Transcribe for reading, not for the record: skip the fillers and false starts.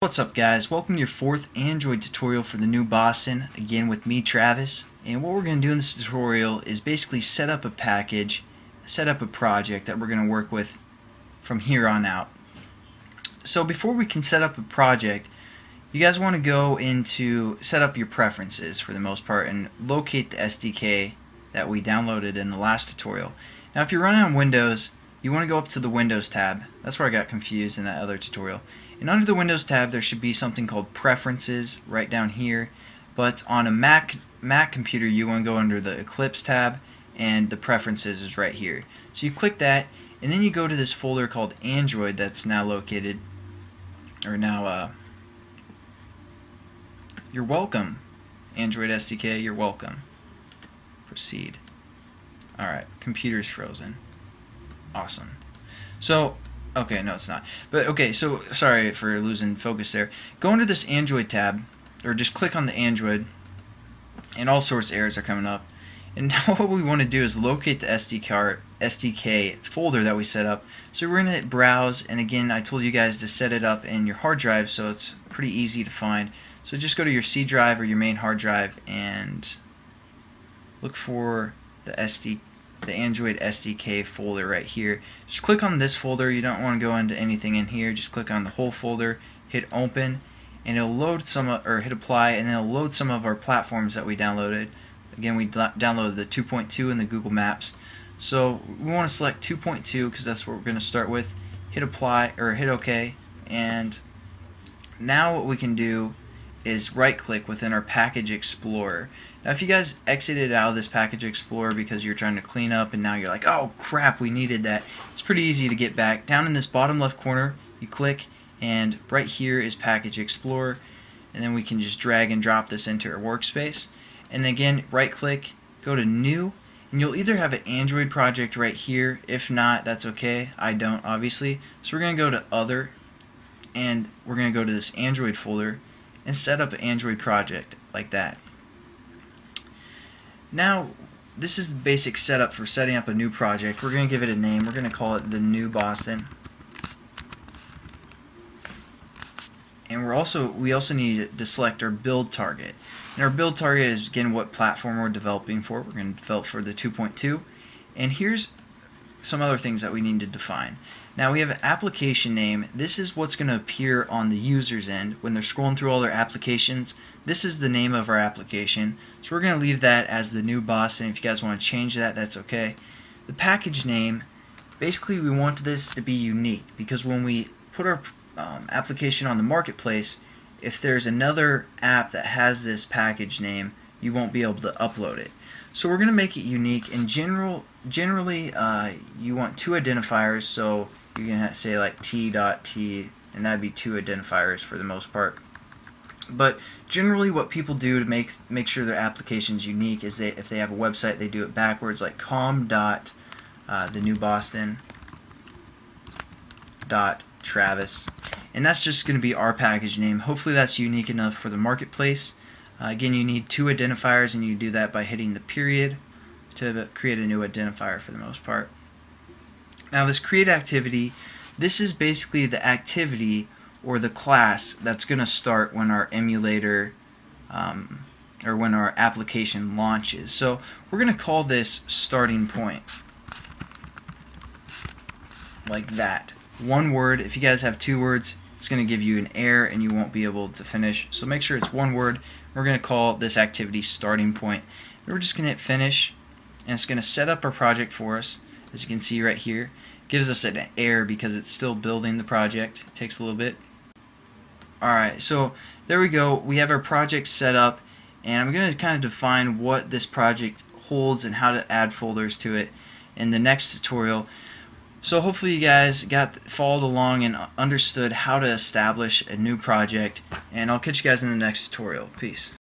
What's up guys, welcome to your fourth Android tutorial for the new Boston, again with me Travis. And what we're going to do in this tutorial is basically set up a package, set up a project that we're going to work with from here on out. So before we can set up a project, you guys want to go into set up your preferences for the most part and locate the SDK that we downloaded in the last tutorial. Now if you're running on Windows, you want to go up to the Windows tab. That's where I got confused in that other tutorial. And under the Windows tab there should be something called Preferences right down here. But on a Mac computer you want to go under the Eclipse tab, and the Preferences is right here. So you click that and then you go to this folder called Android that's now located, or now you're welcome. Android SDK, you're welcome. Proceed. Alright, computer's frozen. Awesome. So, okay, no it's not. But okay, so sorry for losing focus there. Go into this Android tab, or just click on the Android, and all sorts of errors are coming up. And now what we want to do is locate the SDK folder that we set up. So we're going to hit browse, and again I told you guys to set it up in your hard drive so it's pretty easy to find. So just go to your C drive or your main hard drive and look for the Android SDK folder right here. Just click on this folder. You don't want to go into anything in here. Just click on the whole folder, hit open, and it'll load or hit apply, and then it'll load some of our platforms that we downloaded. Again, we downloaded the 2.2 and the Google Maps. So we want to select 2.2 because that's what we're going to start with. Hit apply or hit OK, and now what we can do is right click within our Package Explorer. Now if you guys exited out of this Package Explorer because you're trying to clean up and now you're like, oh crap, we needed that, it's pretty easy to get back. Down in this bottom left corner you click, and right here is Package Explorer, and then we can just drag and drop this into our workspace. And then again, right click, go to New, and you'll either have an Android project right here. If not, that's okay, I don't obviously. So we're going to go to Other, and we're going to go to this Android folder and set up an Android project like that. Now this is the basic setup for setting up a new project. We're going to give it a name. We're going to call it the new Boston. And we also need to select our build target. And our build target is again what platform we're developing for. We're going to develop for the 2.2. And here's some other things that we need to define. Now we have an application name. This is what's going to appear on the user's end when they're scrolling through all their applications. This is the name of our application. So we're going to leave that as the new Boston. If you guys want to change that, that's okay. The package name, basically we want this to be unique because when we put our application on the marketplace, if there's another app that has this package name, you won't be able to upload it. So we're going to make it unique. In generally you want two identifiers, so you can say like t.t, and that'd be two identifiers for the most part. But generally what people do to make sure their application's unique is if they have a website, they do it backwards, like com.thenewboston.travis, and that's just going to be our package name. Hopefully that's unique enough for the marketplace. Again, you need two identifiers, and you do that by hitting the period to create a new identifier for the most part. Now this create activity, this is basically the activity or the class that's going to start when our emulator or when our application launches. So we're going to call this starting point, like that. One word. If you guys have two words, it's going to give you an error and you won't be able to finish. So make sure it's one word. We're going to call this activity starting point. And we're just going to hit finish, and it's going to set up our project for us. As you can see right here, it gives us an error because it's still building the project. It takes a little bit. Alright, so there we go. We have our project set up, and I'm going to kind of define what this project holds and how to add folders to it in the next tutorial. So hopefully you guys followed along and understood how to establish a new project, and I'll catch you guys in the next tutorial. Peace.